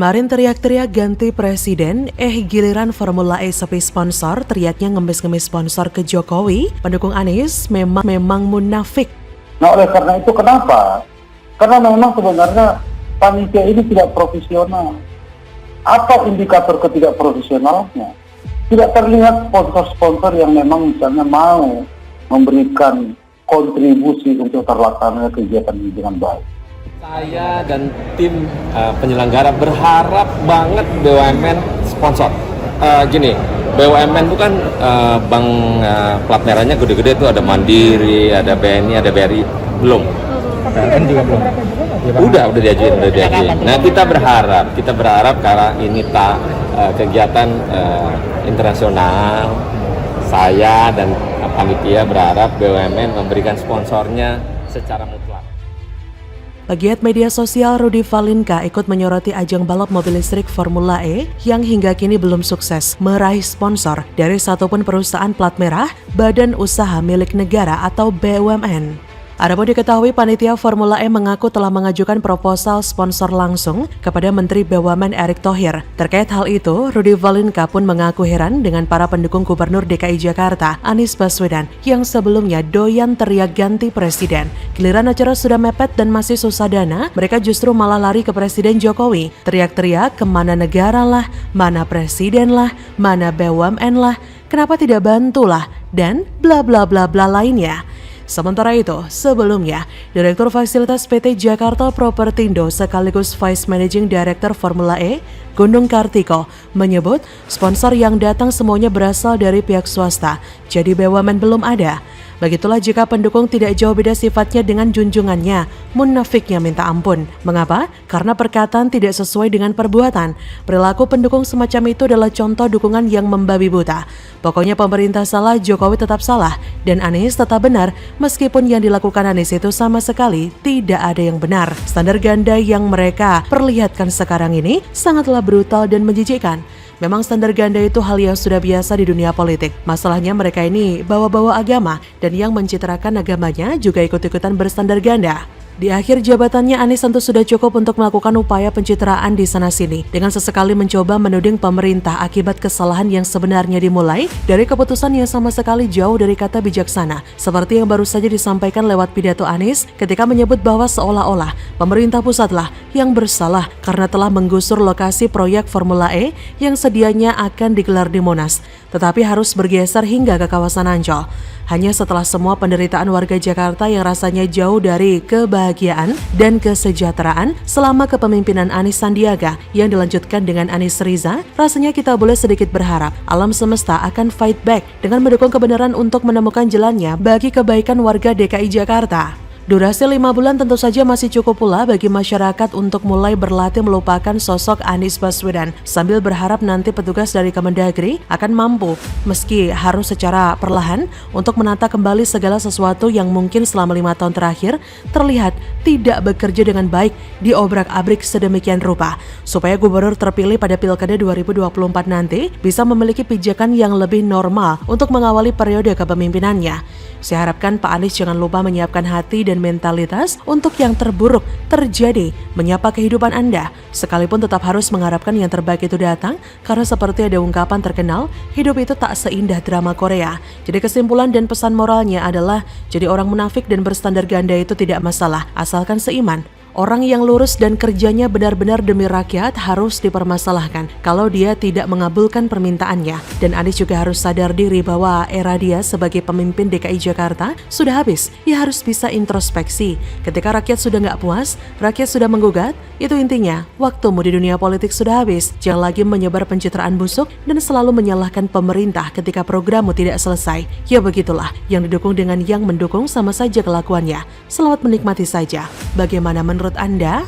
Kemarin teriak-teriak ganti presiden, giliran Formula E sepi sponsor, teriaknya ngemis-ngemis sponsor ke Jokowi, pendukung Anies memang munafik. Nah, oleh karena itu kenapa? Karena memang sebenarnya panitia ini tidak profesional. Apa indikator ketidakprofesionalnya? Tidak terlihat sponsor-sponsor yang memang misalnya mau memberikan kontribusi untuk terlaksananya kegiatan ini dengan baik. Saya dan tim penyelenggara berharap banget BUMN sponsor. Gini, BUMN itu kan bank plat merahnya gede-gede itu, ada Mandiri, ada BNI, ada BRI. Belum. PLN juga belum. Udah diajuin. Nah, kita berharap karena ini kegiatan internasional, saya dan panitia berharap BUMN memberikan sponsornya secara mutlak. Pegiat media sosial Rudy Valinka ikut menyoroti ajang balap mobil listrik Formula E yang hingga kini belum sukses meraih sponsor dari satupun perusahaan plat merah, badan usaha milik negara atau BUMN. Adapun diketahui panitia Formula E mengaku telah mengajukan proposal sponsor langsung kepada Menteri BUMN Erick Thohir. Terkait hal itu, Rudy Valinka pun mengaku heran dengan para pendukung Gubernur DKI Jakarta, Anies Baswedan, yang sebelumnya doyan teriak ganti presiden. Giliran acara sudah mepet dan masih susah dana, mereka justru malah lari ke Presiden Jokowi. Teriak-teriak kemana negara lah, mana presiden lah, mana BUMN lah, kenapa tidak bantulah, dan bla bla bla bla lainnya. Sementara itu, sebelumnya, Direktur Fasilitas PT Jakarta Propertindo sekaligus Vice Managing Director Formula E, Gundung Kartiko, menyebut sponsor yang datang semuanya berasal dari pihak swasta, jadi BUMN belum ada. Begitulah jika pendukung tidak jauh beda sifatnya dengan junjungannya, munafiknya minta ampun. Mengapa? Karena perkataan tidak sesuai dengan perbuatan. Perilaku pendukung semacam itu adalah contoh dukungan yang membabi buta. Pokoknya pemerintah salah, Jokowi tetap salah, dan Anies tetap benar, meskipun yang dilakukan Anies itu sama sekali tidak ada yang benar. Standar ganda yang mereka perlihatkan sekarang ini sangatlah brutal dan menjijikkan. Memang standar ganda itu hal yang sudah biasa di dunia politik. Masalahnya mereka ini bawa-bawa agama, dan yang mencitrakan agamanya juga ikut-ikutan berstandar ganda. Di akhir jabatannya, Anies tentu sudah cukup untuk melakukan upaya pencitraan di sana-sini dengan sesekali mencoba menuding pemerintah akibat kesalahan yang sebenarnya dimulai dari keputusan yang sama sekali jauh dari kata bijaksana, seperti yang baru saja disampaikan lewat pidato Anies ketika menyebut bahwa seolah-olah pemerintah pusatlah yang bersalah karena telah menggusur lokasi proyek Formula E yang sedianya akan digelar di Monas, tetapi harus bergeser hingga ke kawasan Ancol. Hanya setelah semua penderitaan warga Jakarta yang rasanya jauh dari kebahagiaan dan kesejahteraan selama kepemimpinan Anies Sandiaga yang dilanjutkan dengan Anies Riza, rasanya kita boleh sedikit berharap alam semesta akan fight back dengan mendukung kebenaran untuk menemukan jalannya bagi kebaikan warga DKI Jakarta. Durasi 5 bulan tentu saja masih cukup pula bagi masyarakat untuk mulai berlatih melupakan sosok Anies Baswedan sambil berharap nanti petugas dari Kemendagri akan mampu meski harus secara perlahan untuk menata kembali segala sesuatu yang mungkin selama 5 tahun terakhir terlihat tidak bekerja dengan baik diobrak-abrik sedemikian rupa supaya gubernur terpilih pada Pilkada 2024 nanti bisa memiliki pijakan yang lebih normal untuk mengawali periode kepemimpinannya. Saya harapkan Pak Anies jangan lupa menyiapkan hati dan mentalitas untuk yang terburuk terjadi menyapa kehidupan Anda, sekalipun tetap harus mengharapkan yang terbaik itu datang, karena seperti ada ungkapan terkenal, hidup itu tak seindah drama Korea. Jadi kesimpulan dan pesan moralnya adalah, jadi orang munafik dan berstandar ganda itu tidak masalah, asalkan seiman. Orang yang lurus dan kerjanya benar-benar demi rakyat harus dipermasalahkan kalau dia tidak mengabulkan permintaannya. Dan Anies juga harus sadar diri bahwa era dia sebagai pemimpin DKI Jakarta sudah habis. Ia harus bisa introspeksi. Ketika rakyat sudah nggak puas, rakyat sudah menggugat, itu intinya waktumu di dunia politik sudah habis. Jangan lagi menyebar pencitraan busuk dan selalu menyalahkan pemerintah ketika programmu tidak selesai. Ya begitulah, yang didukung dengan yang mendukung sama saja kelakuannya. Selamat menikmati saja. Bagaimana menurut Anda?